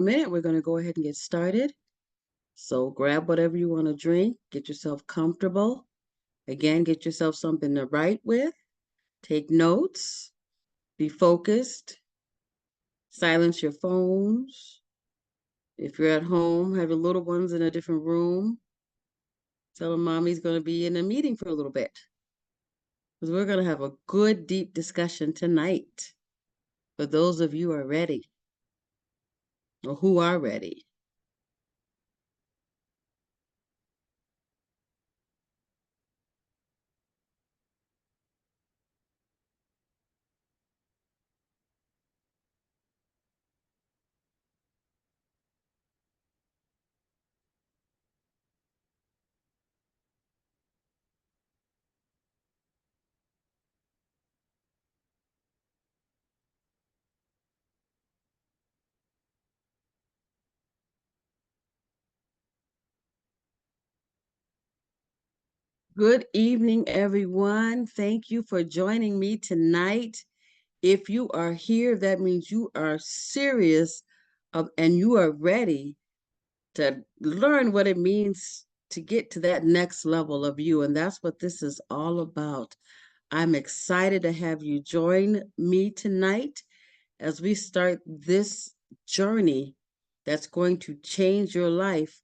minute, we're going to go ahead and get started. So grab whatever you want to drink, get yourself comfortable. Again, get yourself something to write with, take notes, be focused, silence your phones. If you're at home, have your little ones in a different room. Tell them mommy's going to be in a meeting for a little bit because we're going to have a good, deep discussion tonight for those of you who are ready or who are ready. Good evening, everyone. Thank you for joining me tonight. If you are here, that means you are serious and you are ready to learn what it means to get to that next level of you. And that's what this is all about. I'm excited to have you join me tonight as we start this journey that's going to change your life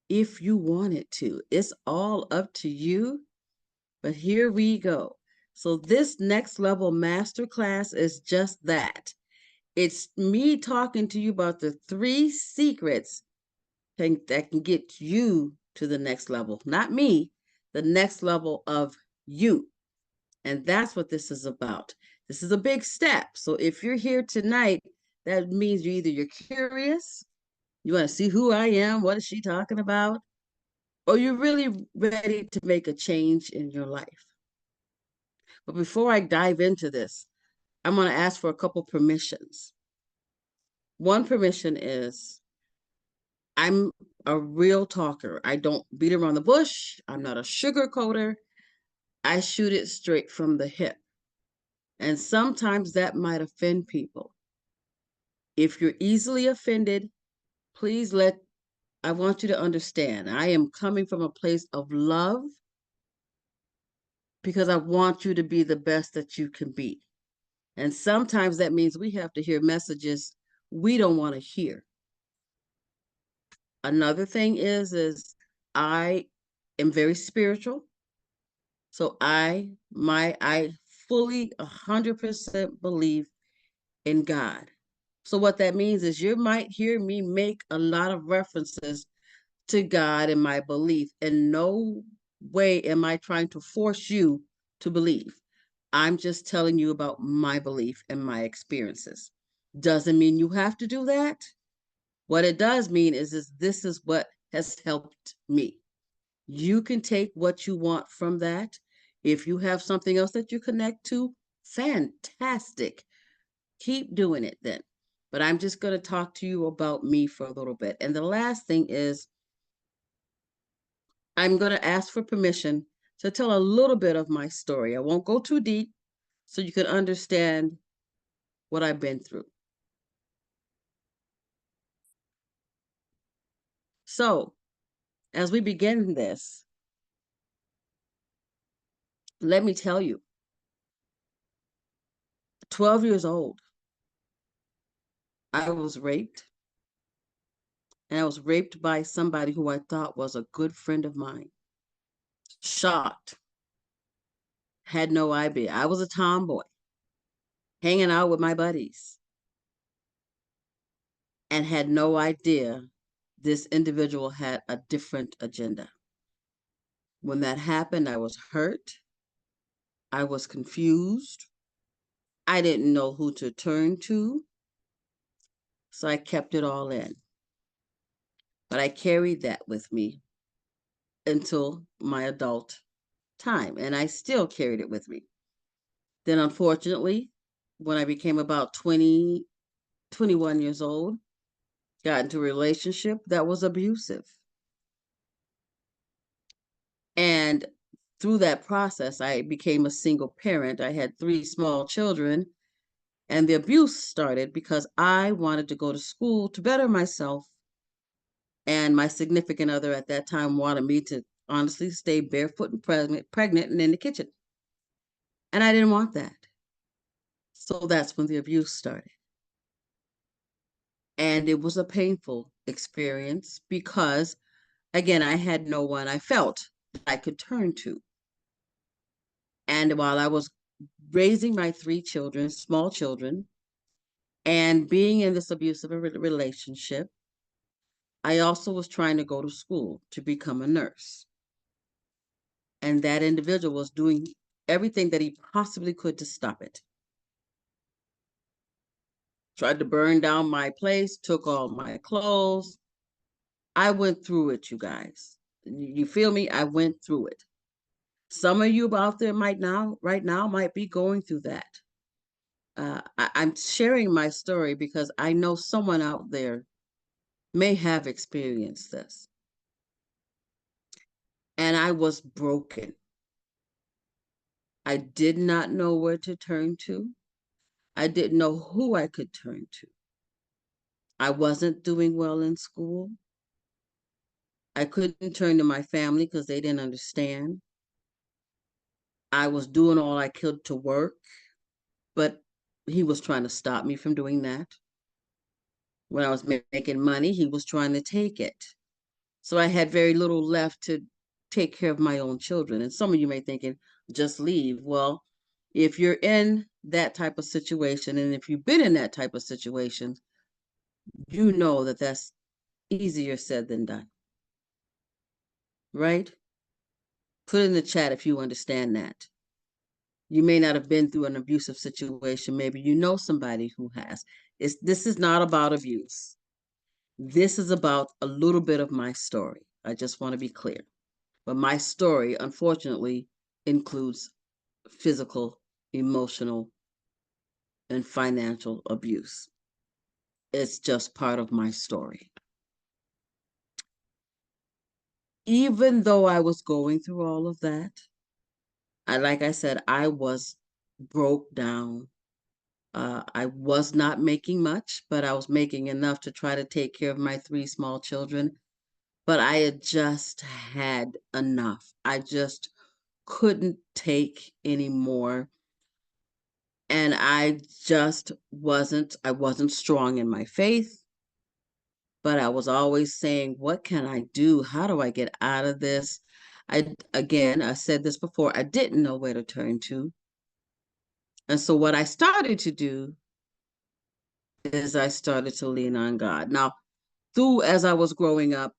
if you want it to. It's all up to you, but here we go. So this next level masterclass is just that. It's me talking to you about the 3 secrets that can get you to the next level. Not me, the next level of you. And that's what this is about. This is a big step. So if you're here tonight, that means you're curious, you want to see who I am, what is she talking about, or you're really ready to make a change in your life. But before I dive into this, I'm going to ask for a couple permissions. One permission is I'm a real talker. I don't beat around the bush. I'm not a sugarcoater. I shoot it straight from the hip. And sometimes that might offend people. If you're easily offended, please I want you to understand, I am coming from a place of love because I want you to be the best that you can be. And sometimes that means we have to hear messages we don't want to hear. Another thing is I am very spiritual. So I fully 100% believe in God. So what that means is you might hear me make a lot of references to God and my belief. In no way am I trying to force you to believe. I'm just telling you about my belief and my experiences. Doesn't mean you have to do that. What it does mean is this is what has helped me. You can take what you want from that. If you have something else that you connect to, fantastic. Keep doing it then. But I'm just going to talk to you about me for a little bit. And the last thing is I'm going to ask for permission to tell a little bit of my story. I won't go too deep so you can understand what I've been through. So, as we begin this, let me tell you, 12 years old, I was raped. And I was raped by somebody who I thought was a good friend of mine. Shocked. Had no idea. I was a tomboy, hanging out with my buddies, and had no idea this individual had a different agenda. When that happened, I was hurt. I was confused. I didn't know who to turn to. So I kept it all in. But I carried that with me until my adult time, and I still carried it with me. Then, unfortunately, when I became about 20, 21 years old, got into a relationship that was abusive. And through that process, I became a single parent. I had 3 small children, And the abuse started because I wanted to go to school to better myself. And my significant other at that time wanted me to honestly stay barefoot and pregnant and in the kitchen. And I didn't want that. So that's when the abuse started. And it was a painful experience because, again, I had no one I felt I could turn to. And while I was raising my three children, small children, and being in this abusive relationship, I also was trying to go to school to become a nurse. And that individual was doing everything that he possibly could to stop it. Tried to burn down my place, took all my clothes. I went through it, you guys. You feel me? I went through it. Some of you out there right now, might be going through that. I'm sharing my story because I know someone out there may have experienced this. And I was broken. I did not know where to turn to. I didn't know who I could turn to. I wasn't doing well in school. I couldn't turn to my family because they didn't understand. I was doing all I could to work, but he was trying to stop me from doing that. When I was making money, he was trying to take it. So I had very little left to take care of my own children. And some of you may thinking, just leave. Well, if you're in that type of situation, and if you've been in that type of situation, you know that that's easier said than done, right? Put in the chat if you understand that. You may not have been through an abusive situation. Maybe you know somebody who has. This is not about abuse. This is about a little bit of my story. I just want to be clear. But my story, unfortunately, includes physical, emotional, and financial abuse. It's just part of my story. Even though I was going through all of that, like I said, I was broke down. I was not making much, but I was making enough to try to take care of my three small children. But I had just had enough. I just couldn't take anymore. And I wasn't strong in my faith, but I was always saying, what can I do? How do I get out of this? I said this before, I didn't know where to turn to. And so what I started to do is I started to lean on God. Now, as I was growing up,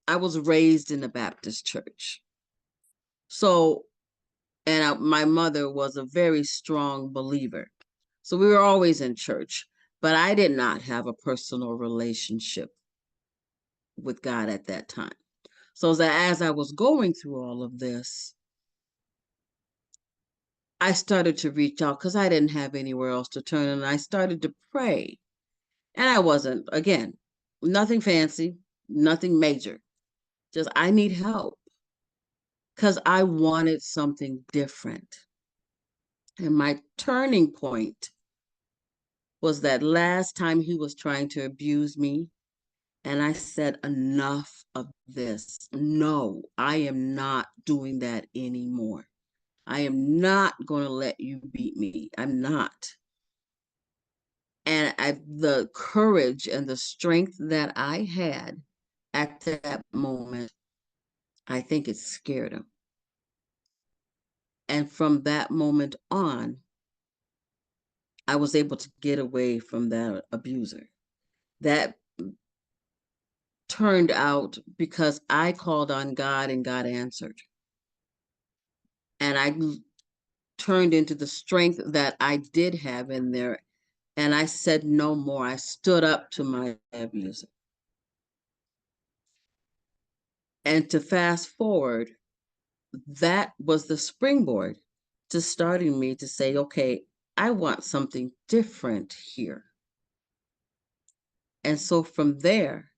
I was raised in a Baptist church. So, my mother was a very strong believer. So we were always in church, but I did not have a personal relationship with God at that time. So as I was going through all of this, I started to reach out because I didn't have anywhere else to turn, and I started to pray. And I wasn't, again, nothing fancy, nothing major. Just I need help because I wanted something different. And my turning point was that last time he was trying to abuse me. And I said, enough of this. No, I am not doing that anymore. I am not going to let you beat me. I'm not. And the courage and the strength that I had at that moment, I think it scared him. And from that moment on, I was able to get away from that abuser. That turned out because I called on God and God answered. And I turned into the strength that I did have in there. And I said no more. I stood up to my abuser. And to fast forward, that was the springboard to starting me to say, okay, I want something different here. And so from there,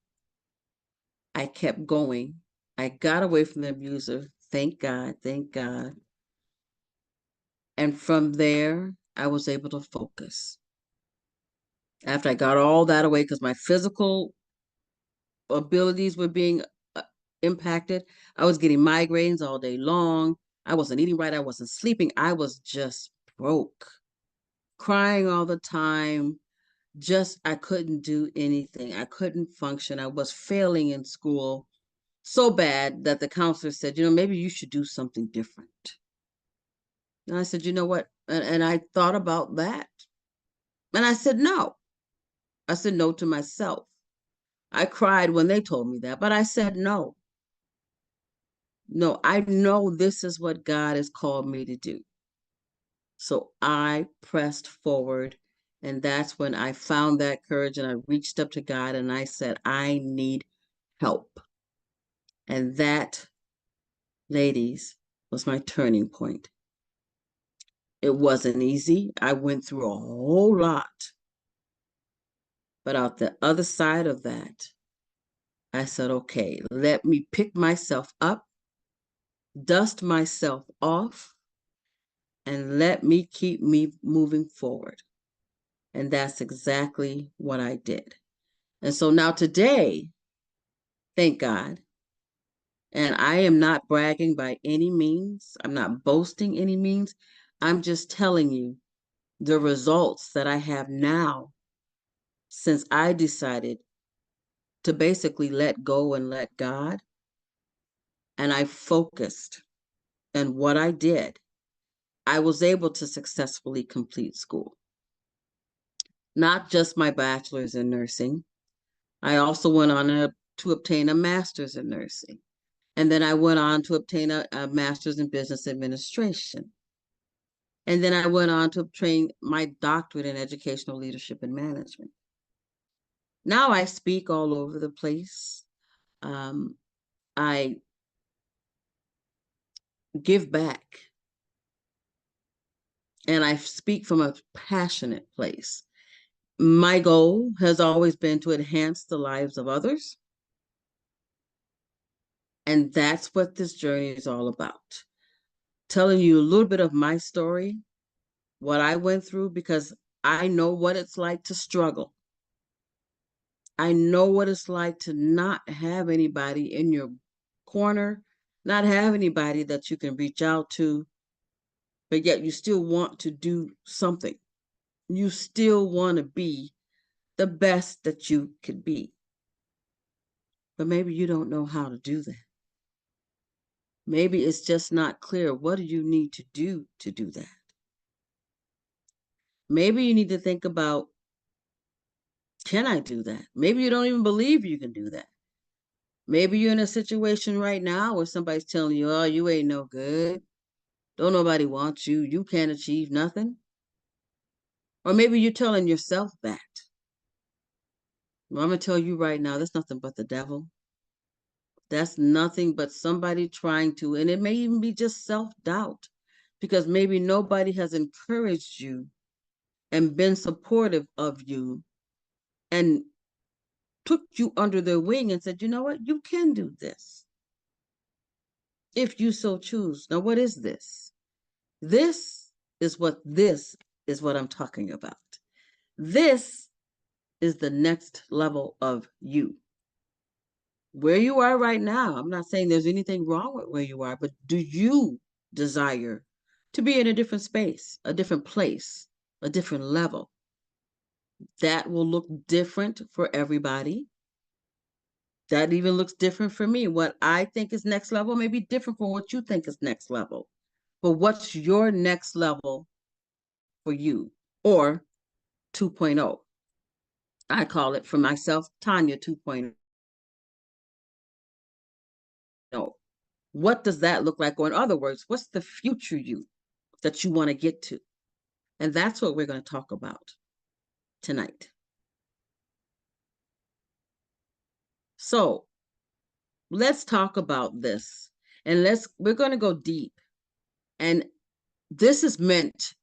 I kept going. I got away from the abuser. Thank God, thank God. And from there, I was able to focus. After I got all that away, because my physical abilities were being impacted, I was getting migraines all day long. I wasn't eating right. I wasn't sleeping. I was just broke, crying all the time. Just, I couldn't do anything. I couldn't function. I was failing in school so bad that the counselor said, maybe you should do something different. And I said, you know what? And I thought about that. And I said, no. I said no to myself. I cried when they told me that, but I said no. No, I know this is what God has called me to do. So I pressed forward, and that's when I found that courage and I reached up to God and I said, I need help. And that, ladies, was my turning point. It wasn't easy. I went through a whole lot. But out the other side of that, I said, okay, let me pick myself up, dust myself off, and let me keep me moving forward. And that's exactly what I did. And so now today, thank God, and I am not bragging by any means, I'm not boasting any means, I'm just telling you the results that I have now since I decided to basically let go and let God. And I focused on what I did. I was able to successfully complete school. Not just my bachelor's in nursing. I also went on to obtain a master's in nursing. And then I went on to obtain a master's in business administration. And then I went on to obtain my doctorate in educational leadership and management. Now I speak all over the place. I give back. And I speak from a passionate place. My goal has always been to enhance the lives of others. And that's what this journey is all about. Telling you a little bit of my story, what I went through, because I know what it's like to struggle. I know what it's like to not have anybody in your corner, not have anybody that you can reach out to, but yet you still want to do something. You still want to be the best that you could be. But maybe you don't know how to do that. Maybe it's just not clear. What do you need to do that? Maybe you need to think about, can I do that? Maybe you don't even believe you can do that. Maybe you're in a situation right now where somebody's telling you, oh, you ain't no good. Don't nobody want you. You can't achieve nothing. Or maybe you're telling yourself that. Well, I'm going to tell you right now, that's nothing but the devil. That's nothing but somebody trying to, and it may even be just self-doubt, because maybe nobody has encouraged you and been supportive of you and took you under their wing and said, you know what, you can do this if you so choose. Now, what is this? This is what I'm talking about. This is the next level of you. Where you are right now, I'm not saying there's anything wrong with where you are, but do you desire to be in a different space, a different place, a different level? That will look different for everybody. That even looks different for me. What I think is next level may be different from what you think is next level. But what's your next level for you? Or 2.0. I call it for myself, Tanya 2.0. What does that look like? Or in other words, what's the future you that you want to get to? And that's what we're going to talk about tonight. So let's talk about this. And we're going to go deep. And this is meant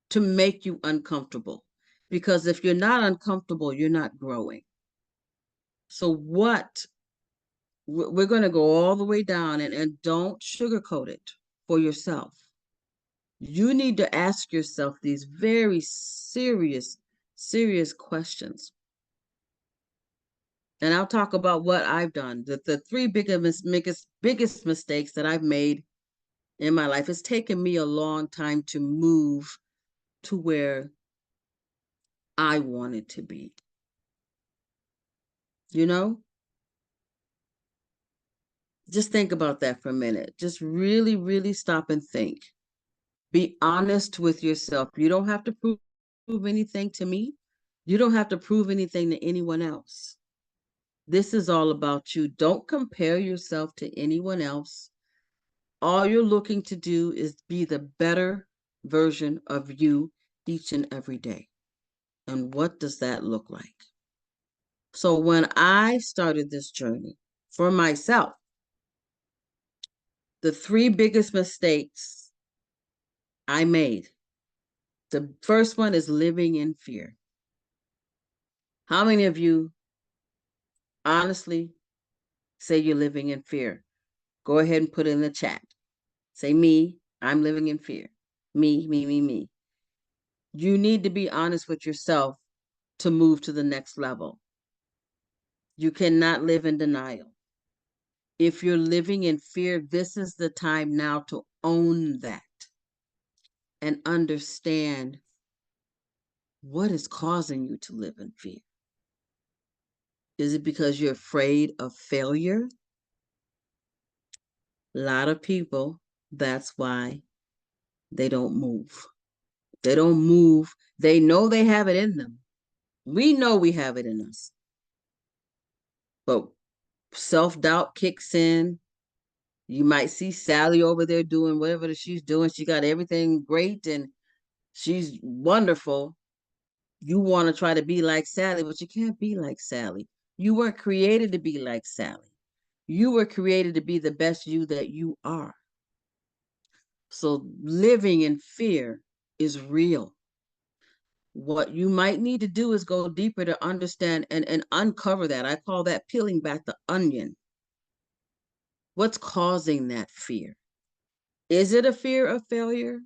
to make you uncomfortable. Because if you're not uncomfortable, you're not growing. So we're going to go all the way down, and don't sugarcoat it for yourself. You need to ask yourself these very serious, serious questions. And I'll talk about what I've done. The three biggest mistakes that I've made in my life. It's taken me a long time to move to where I wanted to be. You know? Just think about that for a minute. Just really, really stop and think. Be honest with yourself. You don't have to prove anything to me. You don't have to prove anything to anyone else. This is all about you. Don't compare yourself to anyone else. All you're looking to do is be the better version of you each and every day. And what does that look like? So when I started this journey for myself, the three biggest mistakes I made. The first one is living in fear. How many of you honestly say you're living in fear? Go ahead and put it in the chat. Say me, I'm living in fear. Me, me, me, me. You need to be honest with yourself to move to the next level. You cannot live in denial. If you're living in fear, this is the time now to own that and understand what is causing you to live in fear. Is it because you're afraid of failure? A lot of people, that's why they don't move. They don't move. They know they have it in them. We know we have it in us. But self-doubt kicks in. You might see Sally over there doing whatever she's doing. She got everything great and she's wonderful. You want to try to be like Sally, but you can't be like Sally. You weren't created to be like Sally. You were created to be the best you that you are. So living in fear is real. What you might need to do is go deeper to understand and uncover that. I call that peeling back the onion. What's causing that fear? Is it a fear of failure?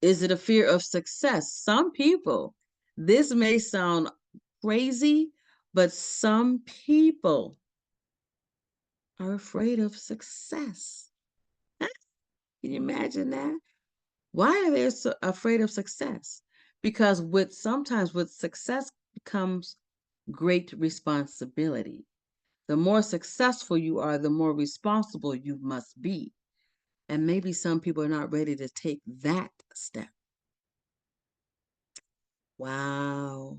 Is it a fear of success? Some people, this may sound crazy, but some people are afraid of success. Can you imagine that? Why are they so afraid of success? Because sometimes with success comes great responsibility. The more successful you are, the more responsible you must be. And maybe some people are not ready to take that step. Wow.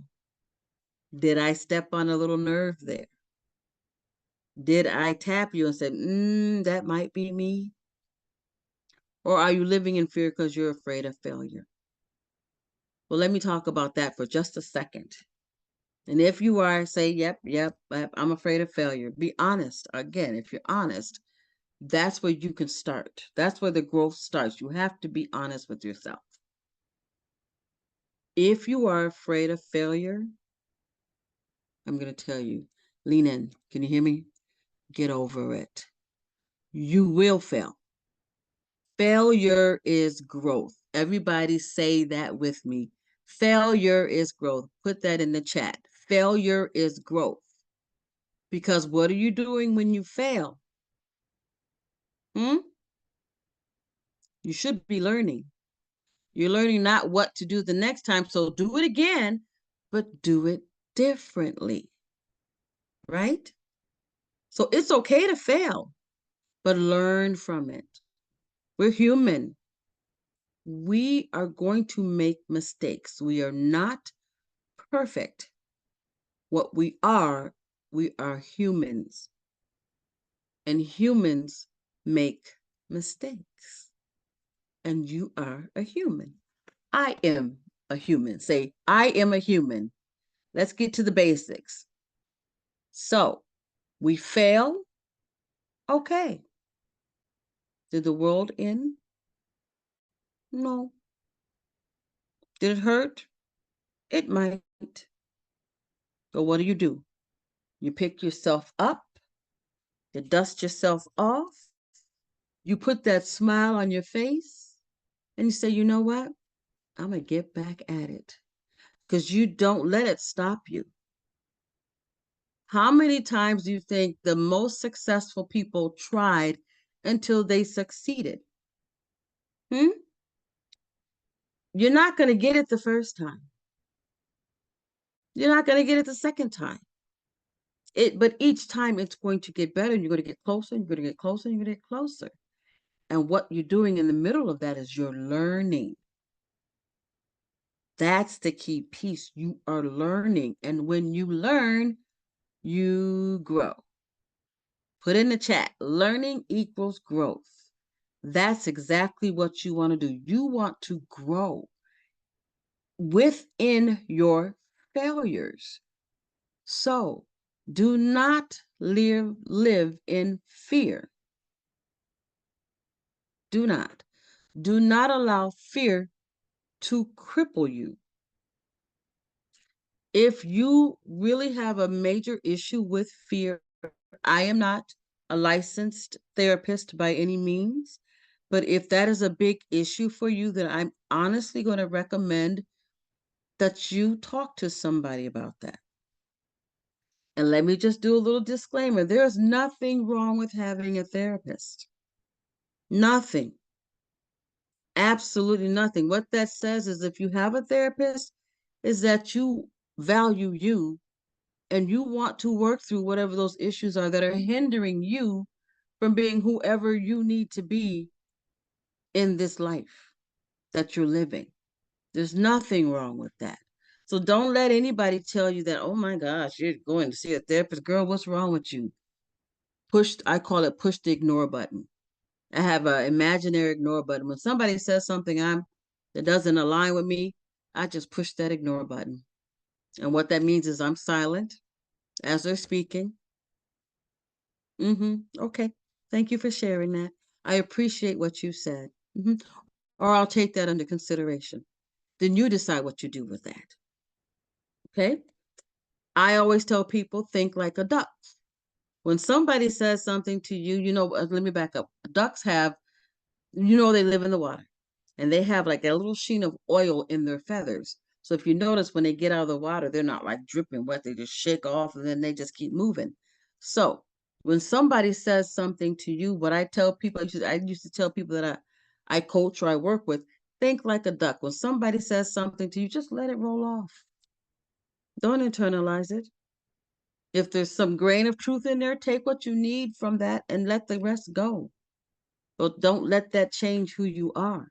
Did I step on a little nerve there? Did I tap you and say, that might be me? Or are you living in fear because you're afraid of failure? Well, let me talk about that for just a second. And if you are, say, yep, I'm afraid of failure. Be honest. Again, if you're honest, that's where you can start. That's where the growth starts. You have to be honest with yourself. If you are afraid of failure, I'm going to tell you, lean in. Can you hear me? Get over it. You will fail. Failure is growth. Everybody say that with me. Failure is growth. Put that in the chat. Failure is growth. Because what are you doing when you fail? You should be learning. You're learning not what to do the next time, so do it again, but do it differently, right? So it's okay to fail, but learn from it. We're human. We are going to make mistakes. We are not perfect. What we are humans. And humans make mistakes. And you are a human. I am a human. Say, I am a human. Let's get to the basics. So, we fail. Okay. Did the world end? No. Did it hurt? It might. But what do? You pick yourself up. You dust yourself off. You put that smile on your face. And you say, you know what? I'm going to get back at it. because you don't let it stop you. How many times do you think the most successful people tried until they succeeded? Hmm? You're not going to get it the first time. You're not going to get it the second time. But each time it's going to get better. You're going to get closer. You're going to get closer. You're going to get closer. And what you're doing in the middle of that is you're learning. That's the key piece. You are learning. And when you learn, you grow. Put in the chat, learning equals growth. That's exactly what you want to do. You want to grow within your failures. So do not live in fear. Do not. Do not allow fear to cripple you. If you really have a major issue with fear, I am not a licensed therapist by any means, but if that is a big issue for you, then I'm honestly going to recommend that you talk to somebody about that. And let me just do a little disclaimer. There's nothing wrong with having a therapist. Nothing. Absolutely nothing. What that says is if you have a therapist, is that you value you and you want to work through whatever those issues are that are hindering you from being whoever you need to be in this life that you're living. There's nothing wrong with that. So don't let anybody tell you that, oh my gosh, you're going to see a therapist. Girl, what's wrong with you? I call it push the ignore button. I have an imaginary ignore button. When somebody says something that doesn't align with me, I just push that ignore button. And what that means is I'm silent as they're speaking. Okay. Thank you for sharing that. I appreciate what you said. Or I'll take that under consideration. Then you decide what you do with that. Okay. I always tell people think like a duck. When somebody says something to you, let me back up. Ducks have, they live in the water and they have like a little sheen of oil in their feathers. So if you notice when they get out of the water, they're not like dripping wet. They just shake off and then they just keep moving. So when somebody says something to you, what I tell people, I used to tell people that I coach or I work with, think like a duck. When somebody says something to you, just let it roll off. Don't internalize it. If there's some grain of truth in there, take what you need from that and let the rest go. But don't let that change who you are.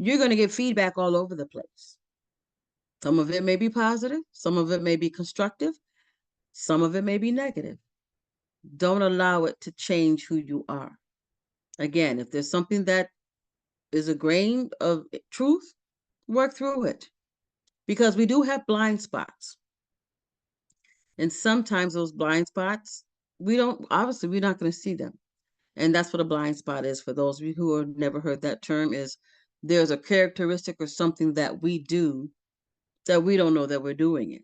You're going to get feedback all over the place. Some of it may be positive, some of it may be constructive, some of it may be negative. Don't allow it to change who you are. Again, if there's something that is a grain of truth, work through it. Because we do have blind spots. And sometimes those blind spots, we're not going to see them. And that's what a blind spot is. For those of you who have never heard that term, is there's a characteristic or something that we do that we don't know that we're doing it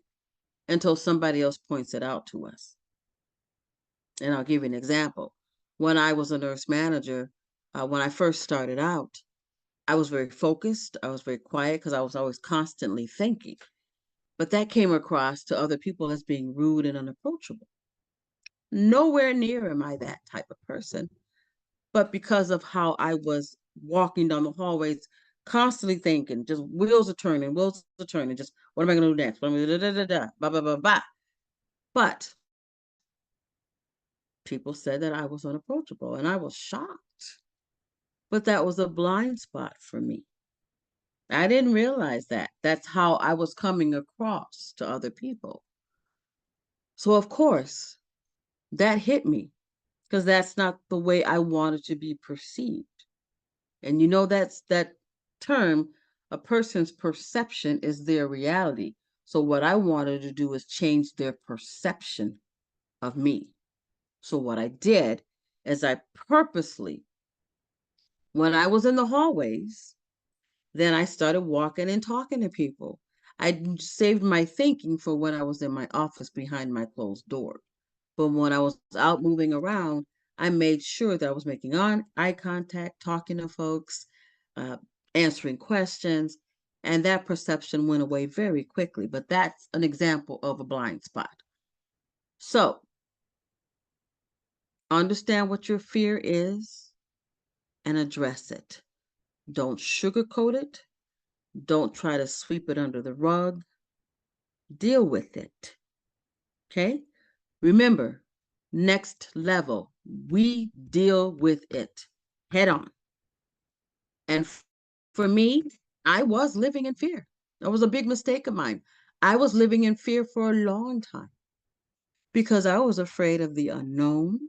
until somebody else points it out to us. And I'll give you an example. When I was a nurse manager, when I first started out, I was very focused. I was very quiet because I was always constantly thinking. But that came across to other people as being rude and unapproachable. Nowhere near am I that type of person. But because of how I was walking down the hallways, constantly thinking, just wheels are turning, just what am I going to do next? What am I going to do? Blah, blah, blah, blah. But people said that I was unapproachable and I was shocked. But that was a blind spot for me. I didn't realize that. That's how I was coming across to other people. So, of course, that hit me because that's not the way I wanted to be perceived. And that's that term, a person's perception is their reality. So what I wanted to do is change their perception of me. So what I did is I purposely, when I was in the hallways, then I started walking and talking to people. I saved my thinking for when I was in my office behind my closed door. But when I was out moving around, I made sure that I was making eye contact, talking to folks, uh, answering questions. And that perception went away very quickly, but that's an example of a blind spot. So understand what your fear is and address it. Don't sugarcoat it. Don't try to sweep it under the rug. Deal with it. Okay? Remember, next level, we deal with it head on. And for me, I was living in fear. That was a big mistake of mine. I was living in fear for a long time because I was afraid of the unknown.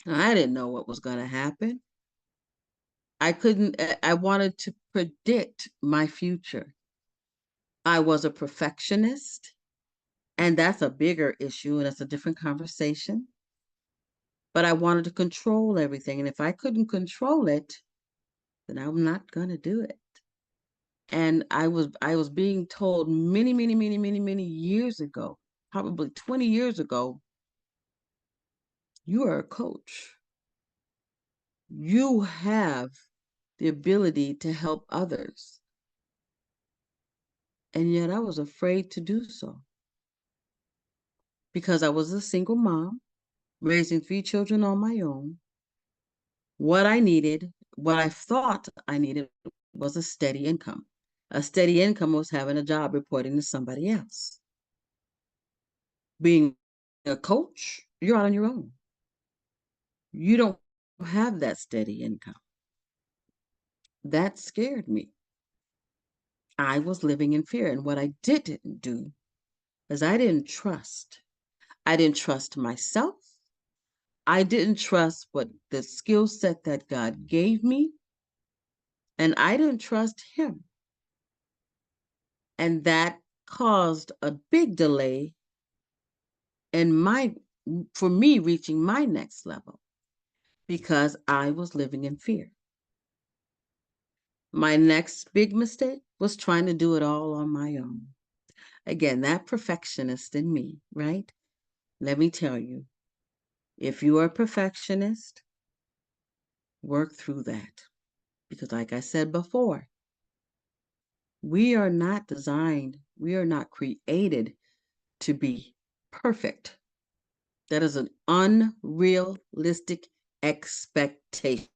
I didn't know what was going to happen. I wanted to predict my future. I was a perfectionist, and that's a bigger issue, and it's a different conversation. But I wanted to control everything. And if I couldn't control it, then I'm not going to do it. And I was being told many years ago, probably 20 years ago, you are a coach. You have the ability to help others. And yet I was afraid to do so because I was a single mom, raising 3 children on my own. What I thought I needed was a steady income. A steady income was having a job reporting to somebody else. Being a coach, you're out on your own. You don't have that steady income. That scared me. I was living in fear. And what I didn't do is I didn't trust. I didn't trust myself. I didn't trust what the skill set that God gave me. And I didn't trust Him. And that caused a big delay for me reaching my next level because I was living in fear. My next big mistake was trying to do it all on my own. Again, that perfectionist in me, right? Let me tell you, if you are a perfectionist, work through that. Because like I said before, we are not created to be perfect. That is an unrealistic expectation.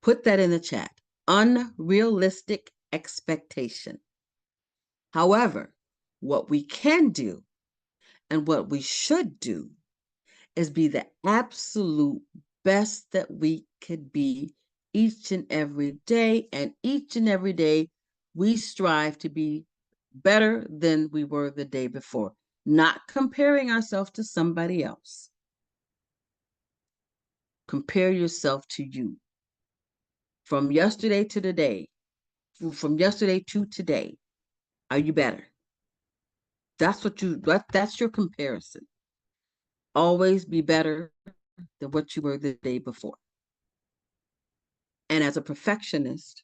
Put that in the chat. Unrealistic expectation. However, what we can do and what we should do is be the absolute best that we could be each and every day. And each and every day, we strive to be better than we were the day before, not comparing ourselves to somebody else. Compare yourself to you. From yesterday to today, from yesterday to today, are you better? That's your comparison. Always be better than what you were the day before. And as a perfectionist,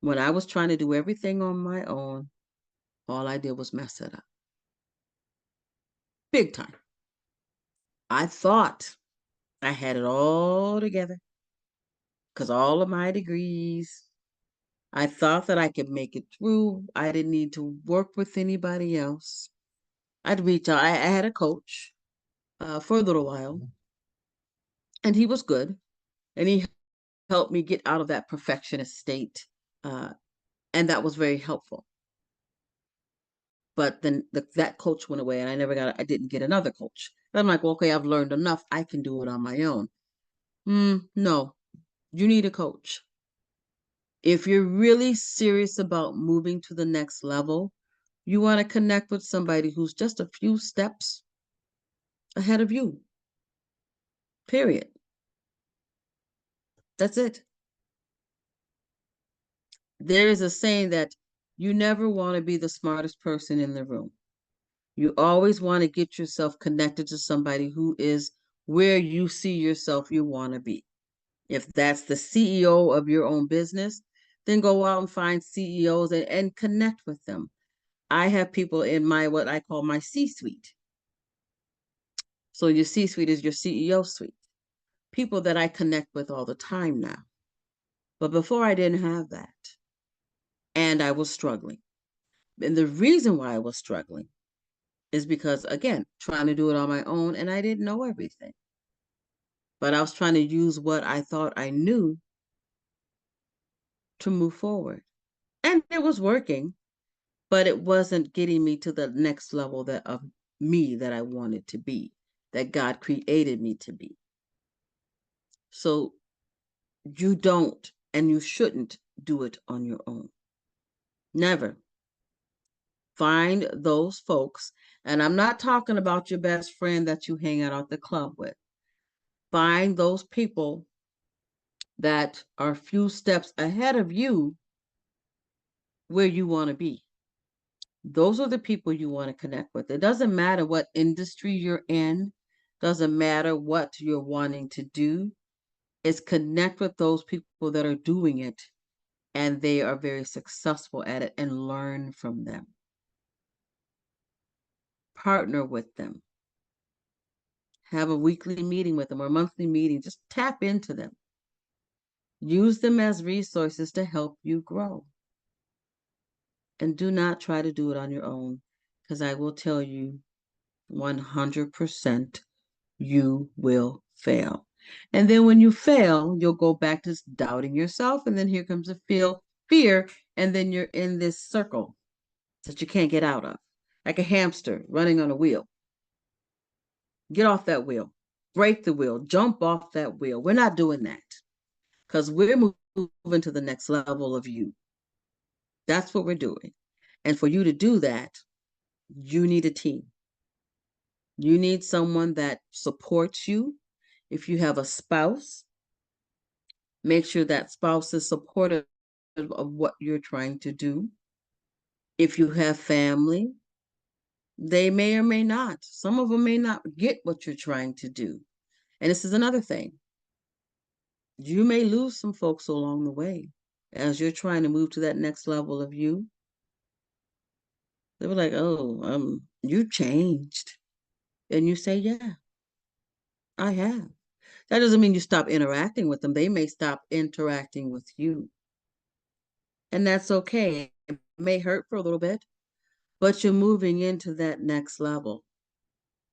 when I was trying to do everything on my own, all I did was mess it up. Big time. I thought I had it all together because all of my degrees, I thought that I could make it through. I didn't need to work with anybody else. I'd reach out. I had a coach for a little while, and he was good. And he helped me get out of that perfectionist state. And that was very helpful. But then that coach went away and I didn't get another coach. And I'm like, well, okay, I've learned enough. I can do it on my own. No, you need a coach. If you're really serious about moving to the next level, you want to connect with somebody who's just a few steps ahead of you. Period. That's it. There is a saying that you never want to be the smartest person in the room. You always want to get yourself connected to somebody who is where you see yourself you want to be. If that's the CEO of your own business, then go out and find CEOs and connect with them. I have people in what I call my C-suite. So your C-suite is your CEO suite. People that I connect with all the time now. But before I didn't have that. And I was struggling. And the reason why I was struggling is because, again, trying to do it on my own and I didn't know everything. But I was trying to use what I thought I knew to move forward. And it was working, but it wasn't getting me to the next level that of me that I wanted to be, that God created me to be. So you don't and you shouldn't do it on your own. Never. Find those folks, and I'm not talking about your best friend that you hang out at the club with. Find those people that are a few steps ahead of you where you want to be. Those are the people you want to connect with. It doesn't matter what industry you're in, doesn't matter what you're wanting to do. It's connect with those people that are doing it and they are very successful at it and learn from them. Partner with them. Have a weekly meeting with them or monthly meeting. Just tap into them. Use them as resources to help you grow. And do not try to do it on your own, because I will tell you 100% you will fail. And then when you fail, you'll go back to doubting yourself. And then here comes a fear. And then you're in this circle that you can't get out of, like a hamster running on a wheel. Get off that wheel, break the wheel, jump off that wheel. We're not doing that because we're moving to the next level of you. That's what we're doing. And for you to do that, you need a team. You need someone that supports you. If you have a spouse, make sure that spouse is supportive of what you're trying to do. If you have family, they may or may not. Some of them may not get what you're trying to do. And this is another thing. You may lose some folks along the way as you're trying to move to that next level of you. They were like, oh, you changed. And you say, yeah, I have. That doesn't mean you stop interacting with them. They may stop interacting with you. And that's okay. It may hurt for a little bit, but you're moving into that next level.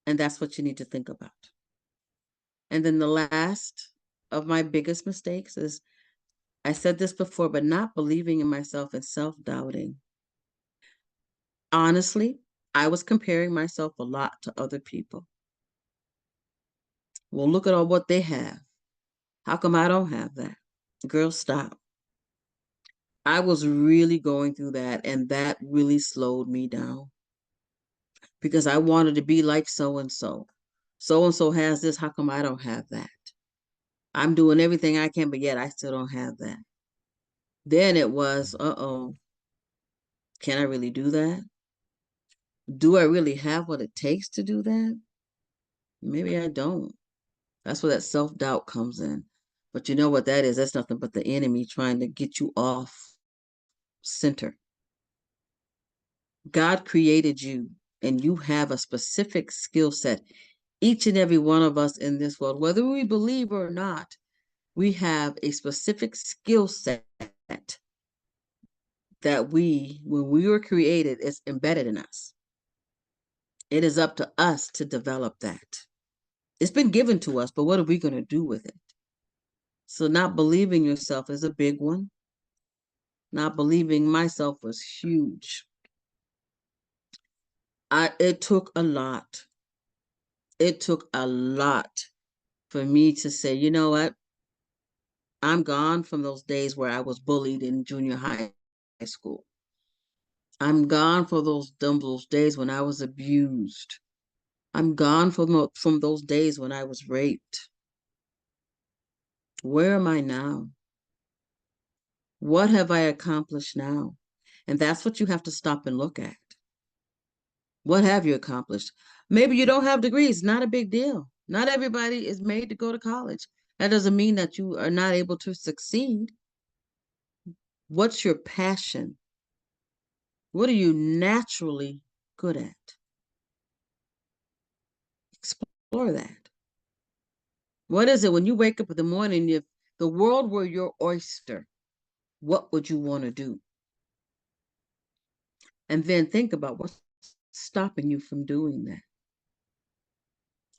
And that's what you need to think about. And then the last of my biggest mistakes is I said this before, but not believing in myself and self doubting. Honestly, I was comparing myself a lot to other people. Well, look at all what they have. How come I don't have that? Girl, stop. I was really going through that, and that really slowed me down because I wanted to be like so and so. So and so has this. How come I don't have that? I'm doing everything I can, but yet I still don't have that. Then it was, uh-oh, can I really do that? Do I really have what it takes to do that? Maybe I don't. That's where that self-doubt comes in. But you know what that is? That's nothing but the enemy trying to get you off center. God created you and you have a specific skill set. Each and every one of us in this world, whether we believe or not, we have a specific skill set that when we were created, is embedded in us. It is up to us to develop that. It's been given to us, but what are we going to do with it? So not believing yourself is a big one. Not believing myself was huge. It took a lot. It took a lot for me to say, you know what? I'm gone from those days where I was bullied in junior high school. I'm gone from those days when I was abused. I'm gone from those days when I was raped. Where am I now? What have I accomplished now? And that's what you have to stop and look at. What have you accomplished? Maybe you don't have degrees, not a big deal. Not everybody is made to go to college. That doesn't mean that you are not able to succeed. What's your passion? What are you naturally good at? Explore that. What is it when you wake up in the morning, if the world were your oyster? What would you want to do? And then think about what's stopping you from doing that.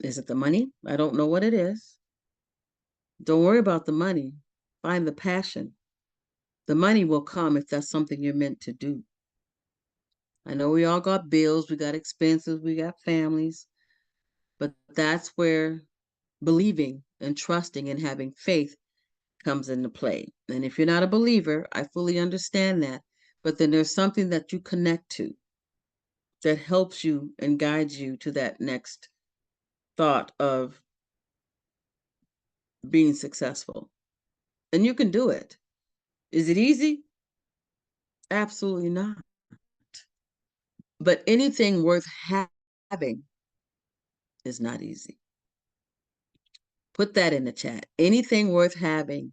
Is it the money? I don't know what it is. Don't worry about the money. Find the passion. The money will come if that's something you're meant to do. I know we all got bills, we got expenses, we got families, but that's where believing and trusting and having faith comes into play. And if you're not a believer, I fully understand that. But then there's something that you connect to that helps you and guides you to that next thought of being successful. And you can do it. Is it easy? Absolutely not. But anything worth having is not easy. Put that in the chat. Anything worth having,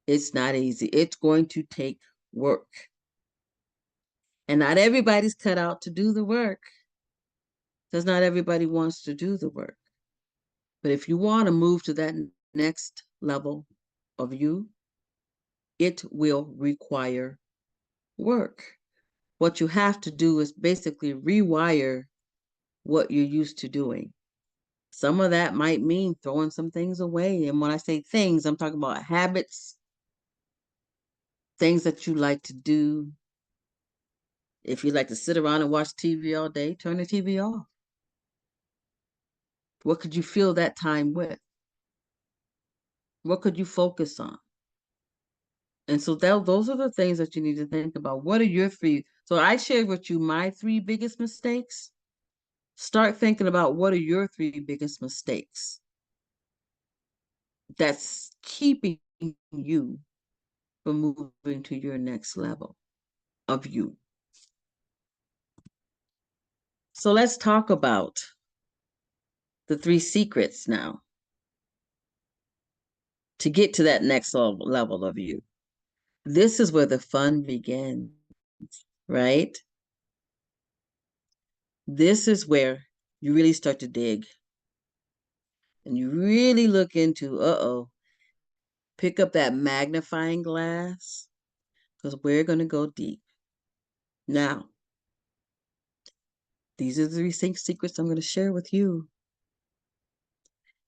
it's not easy. It's going to take work. And not everybody's cut out to do the work, because not everybody wants to do the work. But if you want to move to that next level of you, it will require work. What you have to do is basically rewire what you're used to doing. Some of that might mean throwing some things away. And when I say things, I'm talking about habits, things that you like to do. If you like to sit around and watch TV all day, turn the TV off. What could you fill that time with? What could you focus on? And so those are the things that you need to think about. What are your three? So I shared with you my three biggest mistakes. Start thinking about what are your three biggest mistakes that's keeping you from moving to your next level of you. So let's talk about the three secrets now to get to that next level of you. This is where the fun begins, right? This is where you really start to dig and you really look into, pick up that magnifying glass because we're going to go deep. Now, these are the three secrets I'm going to share with you.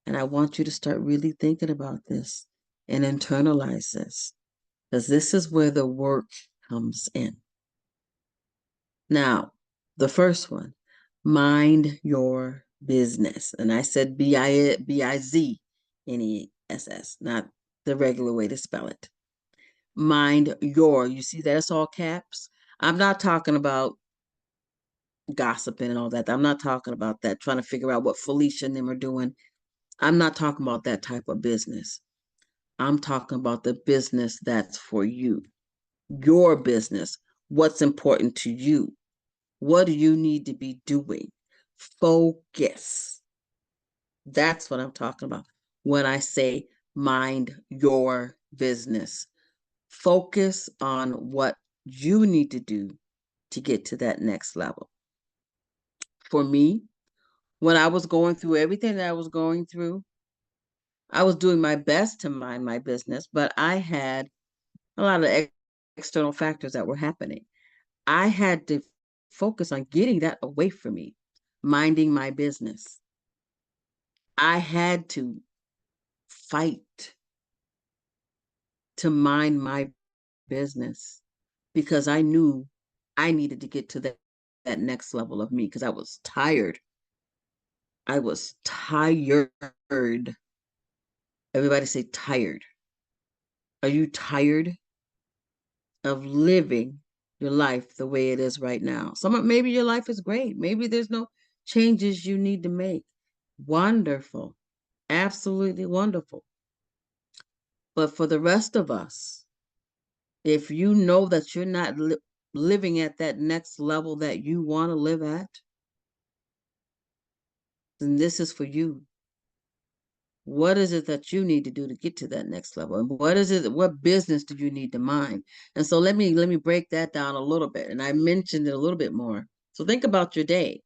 And I want you to start really thinking about this and internalize this because this is where the work comes in. Now, the first one, mind your business. And I said B-I-Z-N-E-S-S, not the regular way to spell it. Mind your, you see that it's all caps? I'm not talking about gossiping and all that. I'm not talking about that, trying to figure out what Felicia and them are doing. I'm not talking about that type of business. I'm talking about the business that's for you, your business, what's important to you. What do you need to be doing? Focus. That's what I'm talking about when I say mind your business. Focus on what you need to do to get to that next level. For me, when I was going through everything that I was going through, I was doing my best to mind my business, but I had a lot of external factors that were happening. I had to focus on getting that away from me, minding my business. I had to fight to mind my business because I knew I needed to get to that next level of me because I was tired. I was tired. Everybody say tired. Are you tired of living your life the way it is right now? Maybe your life is great. Maybe there's no changes you need to make. Wonderful. Absolutely wonderful. But for the rest of us, if you know that you're not living at that next level that you want to live at, then this is for you. What is it that you need to do to get to that next level? And what business do you need to mind? And so let me break that down a little bit. And I mentioned it a little bit more. So think about your day.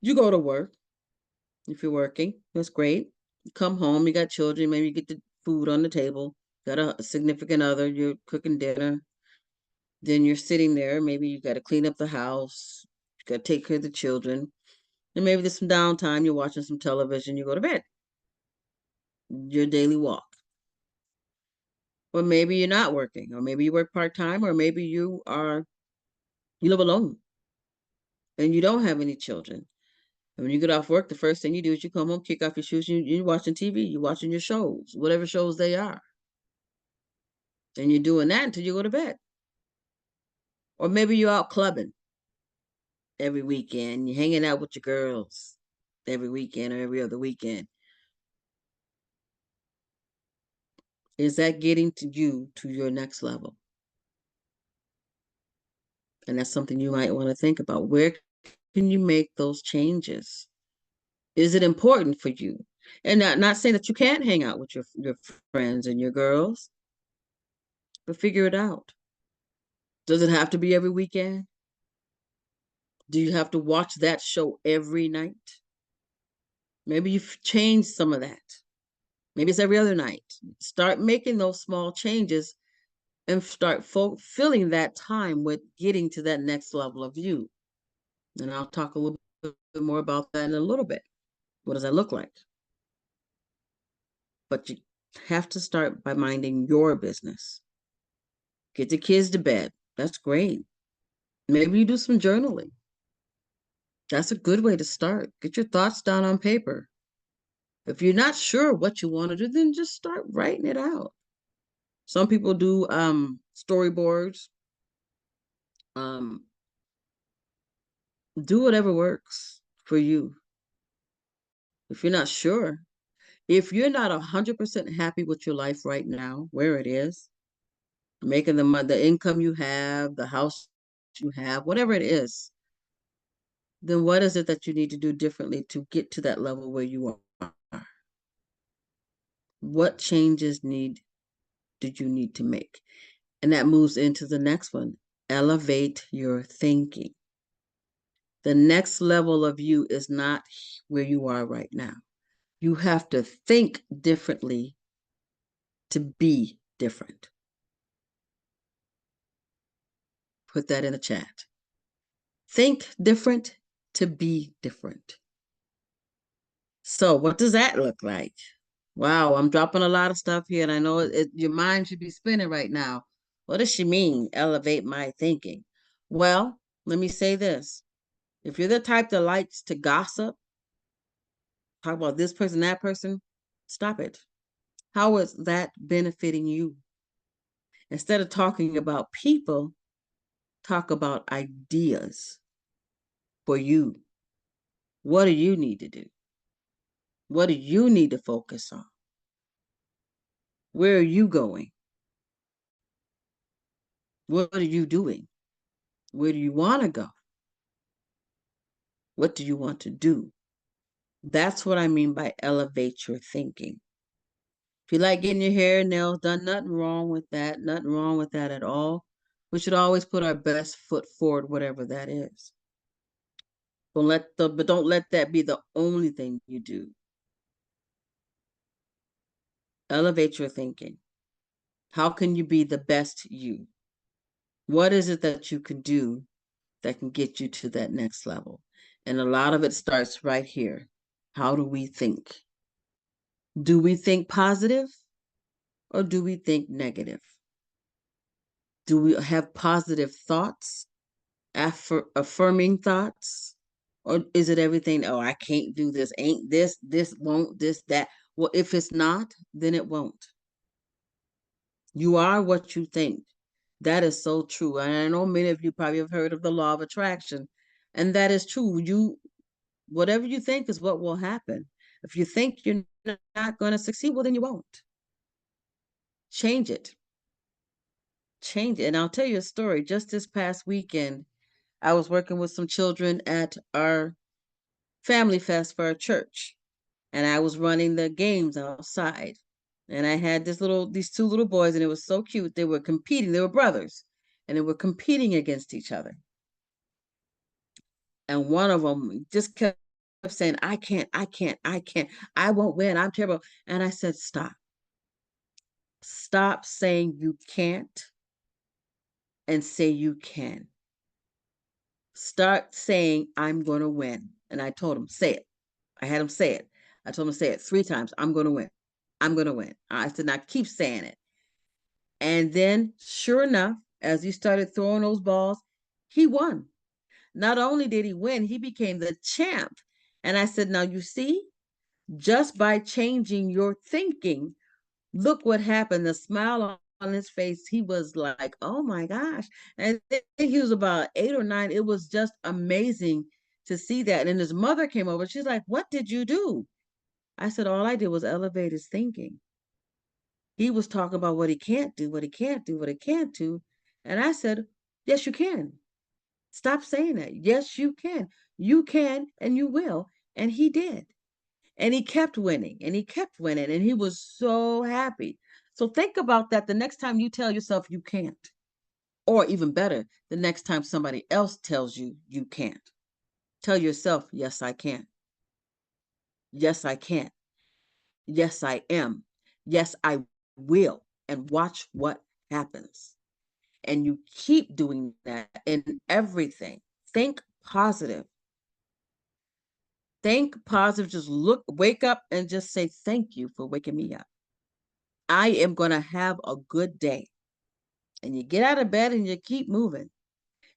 You go to work. If you're working, that's great. You come home, you got children, maybe you get the food on the table. got a significant other, you're cooking dinner, then you're sitting there, maybe you got to clean up the house, you got to take care of the children, and maybe there's some downtime, you're watching some television, you go to bed, your daily walk. Or maybe you're not working, or maybe you work part-time, or maybe you live alone and you don't have any children. And when you get off work, the first thing you do is you come home, kick off your shoes, you're watching TV, you're watching your shows, whatever shows they are. And you're doing that until you go to bed. Or maybe you're out clubbing every weekend, you're hanging out with your girls every weekend or every other weekend. Is that getting to you to your next level? And that's something you might want to think about. Where can you make those changes? Is it important for you? And not saying that you can't hang out with your friends and your girls, but figure it out. Does it have to be every weekend? Do you have to watch that show every night? Maybe you've changed some of that. Maybe it's every other night. Start making those small changes and start filling that time with getting to that next level of you. And I'll talk a little bit more about that in a little bit. What does that look like? But you have to start by minding your business. Get the kids to bed. That's great. Maybe you do some journaling. That's a good way to start. Get your thoughts down on paper. If you're not sure what you want to do, then just start writing it out. Some people do storyboards. Um, do whatever works for you. If you're not sure, if you're not 100% happy with your life right now, where it is, making the income you have, the house you have, whatever it is, then what is it that you need to do differently to get to that level where you are? What changes do you need to make? And that moves into the next one. Elevate your thinking. The next level of you is not where you are right now. You have to think differently to be different. Put that in the chat. Think different to be different. So what does that look like? Wow, I'm dropping a lot of stuff here, and I know your mind should be spinning right now. What does she mean, elevate my thinking? Well, let me say this. If you're the type that likes to gossip, talk about this person, that person, stop it. How is that benefiting you? Instead of talking about people, talk about ideas for you. What do you need to do? What do you need to focus on? Where are you going? What are you doing? Where do you want to go? What do you want to do? That's what I mean by elevate your thinking. If you like getting your hair and nails done, nothing wrong with that. Nothing wrong with that at all. We should always put our best foot forward, whatever that is. But don't let that be the only thing you do. Elevate your thinking. How can you be the best you? What is it that you can do that can get you to that next level? And a lot of it starts right here. How do we think? Do we think positive or do we think negative? Do we have positive thoughts, affirming thoughts? Or is it everything, oh, I can't do this, ain't this won't, this, that? Well, if it's not, then it won't. You are what you think. That is so true. And I know many of you probably have heard of the law of attraction. And that is true. Whatever you think is what will happen. If you think you're not going to succeed, well, then you won't. Change it. Change it. And I'll tell you a story. Just this past weekend, I was working with some children at our family fest for our church. And I was running the games outside. And I had these two little boys, and it was so cute. They were competing. They were brothers, and they were competing against each other. And one of them just kept saying, I can't, I won't win. I'm terrible. And I said, stop. Stop saying you can't and say you can. Start saying, I'm going to win. And I told him, say it. I had him say it. I told him to say it 3 times. I'm going to win. I'm going to win. I said, now keep saying it. And then, sure enough, as he started throwing those balls, he won. Not only did he win, he became the champ. And I said, now you see, just by changing your thinking, look what happened. The smile on his face, he was like, oh my gosh. And I think he was about 8 or 9. It was just amazing to see that. And his mother came over. She's like, what did you do? I said, all I did was elevate his thinking. He was talking about what he can't do, what he can't do, what he can't do. And I said, yes, you can. Stop saying that. Yes, you can. You can and you will. And he did. And he kept winning and he kept winning and he was so happy. So think about that the next time you tell yourself you can't, or even better, the next time somebody else tells you you can't. Tell yourself, yes, I can. Yes, I can. Yes, I am. Yes, I will. And watch what happens. And you keep doing that in everything. Think positive. Think positive. Just wake up and just say, thank you for waking me up. I am going to have a good day. And you get out of bed and you keep moving.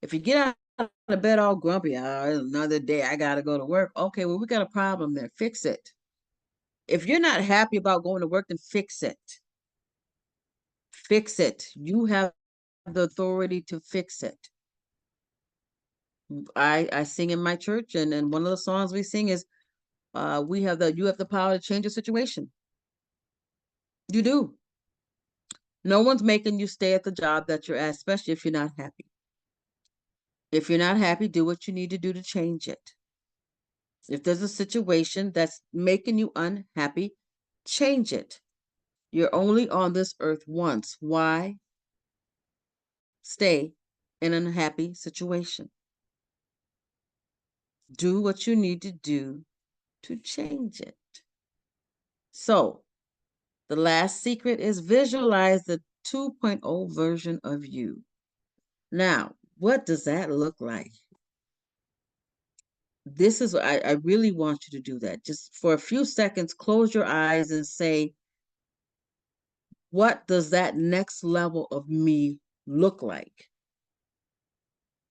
If you get out of bed all grumpy, oh, another day, I got to go to work. Okay, well, we got a problem there. Fix it. If you're not happy about going to work, then fix it. Fix it. You have the authority to fix it. I sing in my church, and one of the songs we sing is, you have the power to change a situation. You do. No one's making you stay at the job that you're at, especially if you're not happy. If you're not happy, do what you need to do to change it. If there's a situation that's making you unhappy, change it. You're only on this earth once. Why stay in an unhappy situation? Do what you need to do to change it. So, the last secret is visualize the 2.0 version of you. Now, what does that look like? This is, I really want you to do that. Just for a few seconds, close your eyes and say, what does that next level of me look like?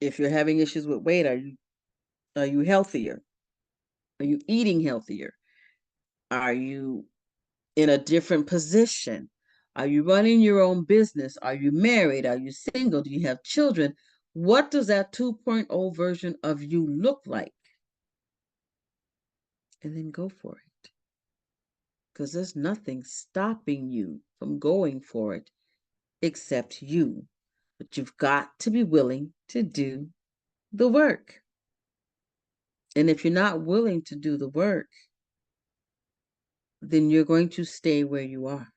If you're having issues with weight, are you healthier? Are you eating healthier? Are you in a different position? Are you running your own business? Are you married? Are you single? Do you have children? What does that 2.0 version of you look like? And then go for it. Because there's nothing stopping you from going for it except you. But you've got to be willing to do the work. And if you're not willing to do the work, then you're going to stay where you are.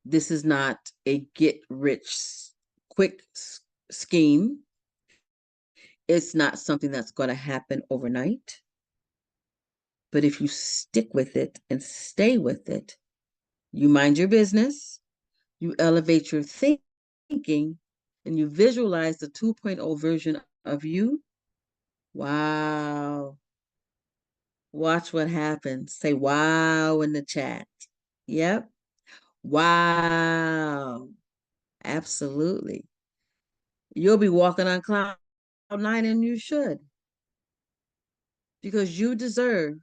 This is not a get rich quick scheme. It's not something that's going to happen overnight. But if you stick with it and stay with it, you mind your business, you elevate your thinking, and you visualize the 2.0 version of you. Wow. Watch what happens. Say wow in the chat. Yep. Wow. Absolutely. You'll be walking on cloud 9, and you should. Because you deserve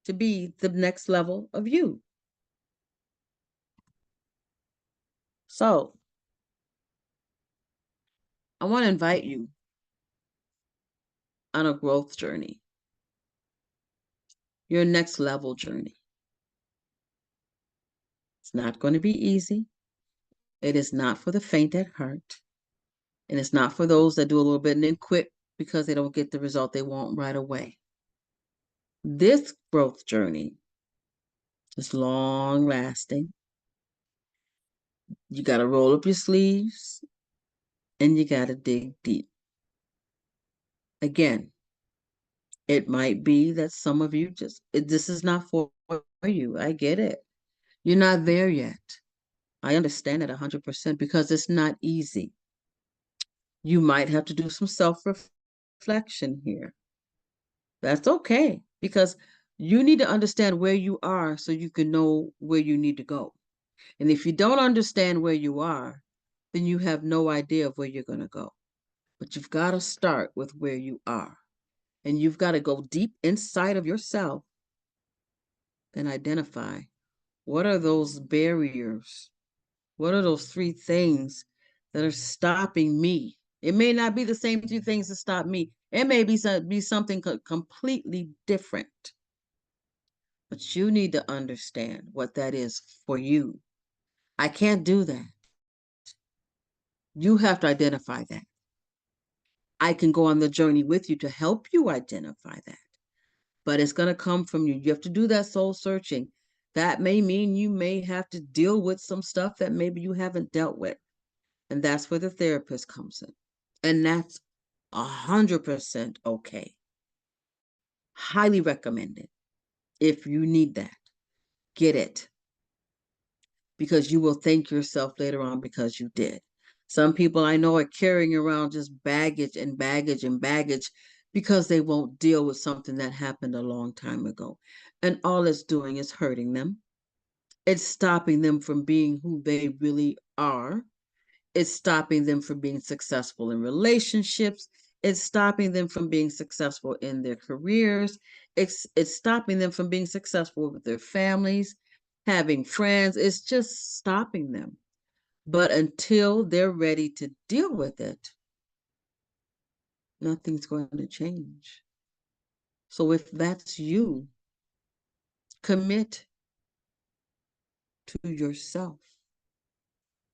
to be the next level of you. So, I want to invite you on a growth journey, your next level journey. It's not going to be easy. It is not for the faint at heart. And it's not for those that do a little bit and then quit because they don't get the result they want right away. This growth journey is long lasting. You got to roll up your sleeves and you got to dig deep. Again, it might be that some of you this is not for you. I get it. You're not there yet. I understand it 100% because it's not easy. You might have to do some self-reflection here. That's okay because you need to understand where you are so you can know where you need to go. And if you don't understand where you are, then you have no idea of where you're going to go. But you've got to start with where you are. And you've got to go deep inside of yourself and identify what are those barriers? What are those three things that are stopping me? It may not be the same three things that stop me. It may be something completely different. But you need to understand what that is for you. I can't do that. You have to identify that. I can go on the journey with you to help you identify that. But it's going to come from you. You have to do that soul searching. That may mean you may have to deal with some stuff that maybe you haven't dealt with. And that's where the therapist comes in. And that's 100% okay. Highly recommended. If you need that, get it. Because you will thank yourself later on because you did. Some people I know are carrying around just baggage and baggage and baggage because they won't deal with something that happened a long time ago. And all it's doing is hurting them. It's stopping them from being who they really are. It's stopping them from being successful in relationships. It's stopping them from being successful in their careers. It's stopping them from being successful with their families, having friends. It's just stopping them. But until they're ready to deal with it, nothing's going to change. So if that's you, commit to yourself.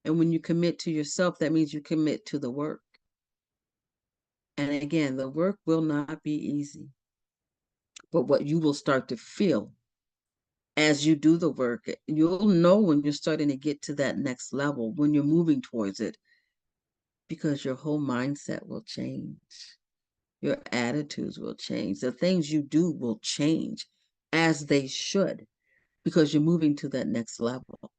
And when you commit to yourself, that means you commit to the work. And again, the work will not be easy. But what you will start to feel as you do the work, you'll know when you're starting to get to that next level, when you're moving towards it, because your whole mindset will change. Your attitudes will change. The things you do will change as they should because you're moving to that next level.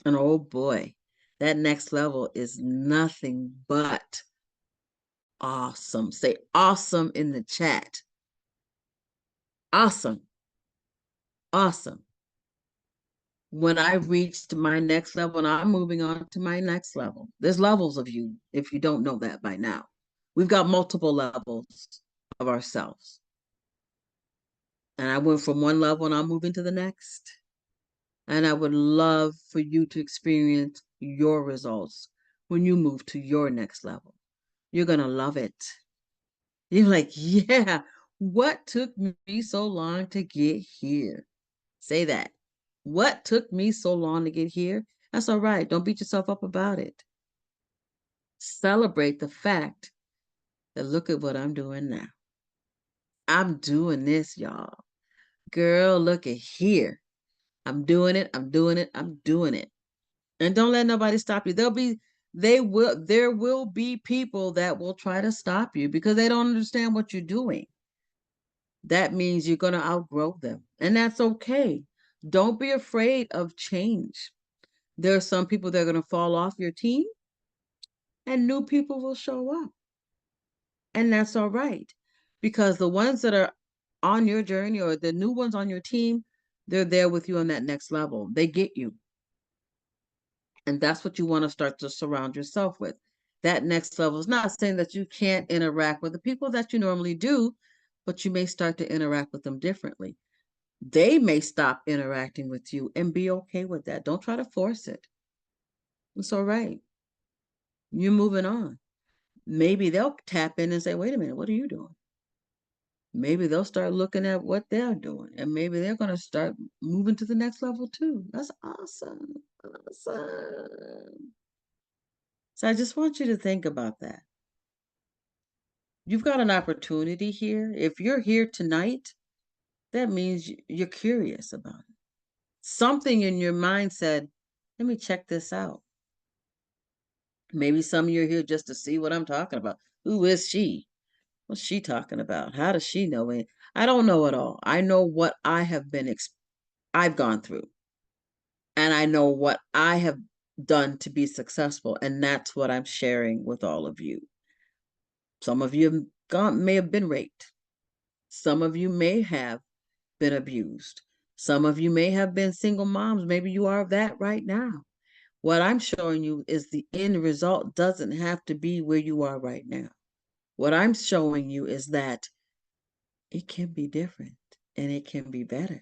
And oh boy, that next level is nothing but awesome. Say awesome in the chat. Awesome. Awesome. When I reached my next level, and I'm moving on to my next level. There's levels of you, if you don't know that by now. We've got multiple levels of ourselves. And I went from one level and I'm moving to the next. And I would love for you to experience your results when you move to your next level. You're going to love it. You're like, yeah, what took me so long to get here? Say that. What took me so long to get here? That's all right. Don't beat yourself up about it. Celebrate the fact that look at what I'm doing now. I'm doing this, y'all. Girl, look at here. I'm doing it. I'm doing it. I'm doing it. And don't let nobody stop you. There will be people that will try to stop you because they don't understand what you're doing. That means you're going to outgrow them. And that's okay. Don't be afraid of change. There are some people that are going to fall off your team and new people will show up. And that's all right. Because the ones that are on your journey or the new ones on your team, they're there with you on that next level. They get you. And that's what you want to start to surround yourself with. That next level is not saying that you can't interact with the people that you normally do, but you may start to interact with them differently. They may stop interacting with you and be okay with that. Don't try to force it. It's all right. You're moving on. Maybe they'll tap in and say, wait a minute, what are you doing? Maybe they'll start looking at what they're doing and maybe they're going to start moving to the next level too. That's awesome. Awesome. So I just want you to think about that. You've got an opportunity here. If you're here tonight, that means you're curious about it. Something in your mind said, let me check this out. Maybe some of you are here just to see what I'm talking about. Who is she? What's she talking about? How does she know it? I don't know it all. I know what I have been I've gone through. And I know what I have done to be successful. And that's what I'm sharing with all of you. Some of you may have been raped. Some of you may have been abused. Some of you may have been single moms. Maybe you are that right now. What I'm showing you is the end result doesn't have to be where you are right now. What I'm showing you is that it can be different and it can be better.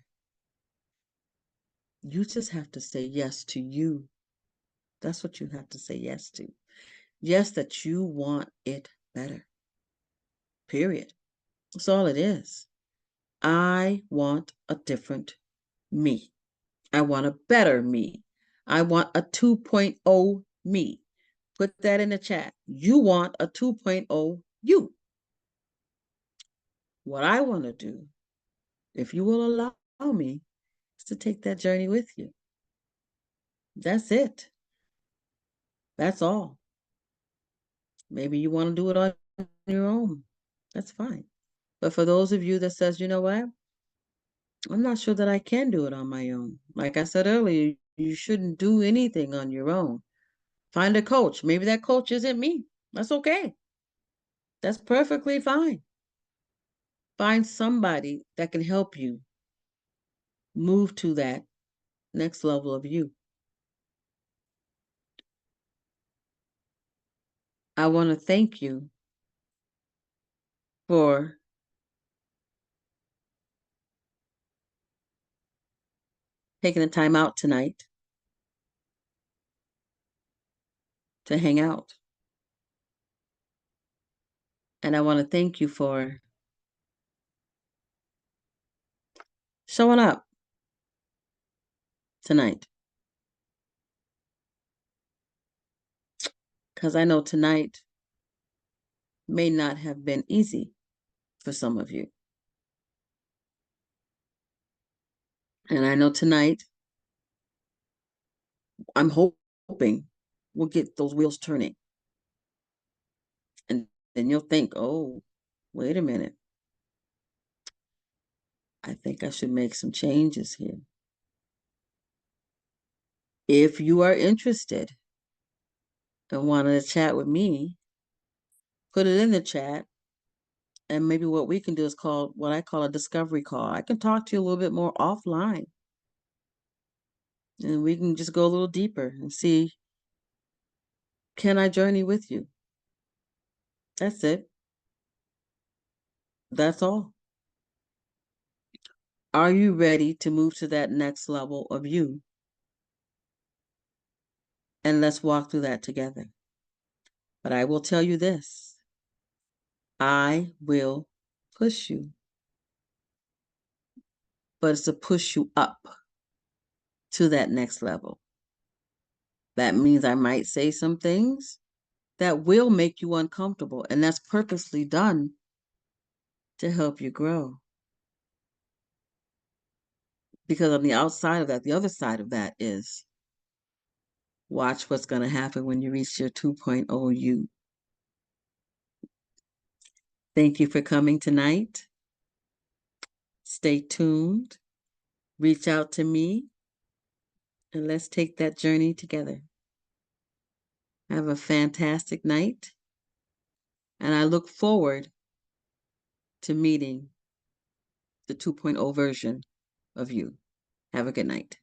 You just have to say yes to you. That's what you have to say yes to. Yes, that you want it better. Period. That's all it is. I want a different me. I want a better me. I want a 2.0 me. Put that in the chat. You want a 2.0 you. What I want to do, if you will allow me, is to take that journey with you. That's it. That's all. Maybe you want to do it on your own. That's fine. But for those of you that says, you know what? I'm not sure that I can do it on my own. Like I said earlier, you shouldn't do anything on your own. Find a coach. Maybe that coach isn't me. That's okay. That's perfectly fine. Find somebody that can help you move to that next level of you. I want to thank you for taking the time out tonight to hang out. And I want to thank you for showing up tonight. Because I know tonight may not have been easy for some of you. And I know tonight, I'm hoping we'll get those wheels turning. And then you'll think, oh, wait a minute. I think I should make some changes here. If you are interested and want to chat with me, put it in the chat. And maybe what we can do is call what I call a discovery call. I can talk to you a little bit more offline. And we can just go a little deeper and see, can I journey with you? That's it. That's all. Are you ready to move to that next level of you? And let's walk through that together. But I will tell you this, I will push you, but it's to push you up to that next level. That means I might say some things that will make you uncomfortable, and that's purposely done to help you grow. Because on the outside of that, the other side of that is watch what's going to happen when you reach your 2.0 you. Thank you for coming tonight. Stay tuned. Reach out to me, and let's take that journey together. Have a fantastic night, and I look forward to meeting the 2.0 version of you. Have a good night.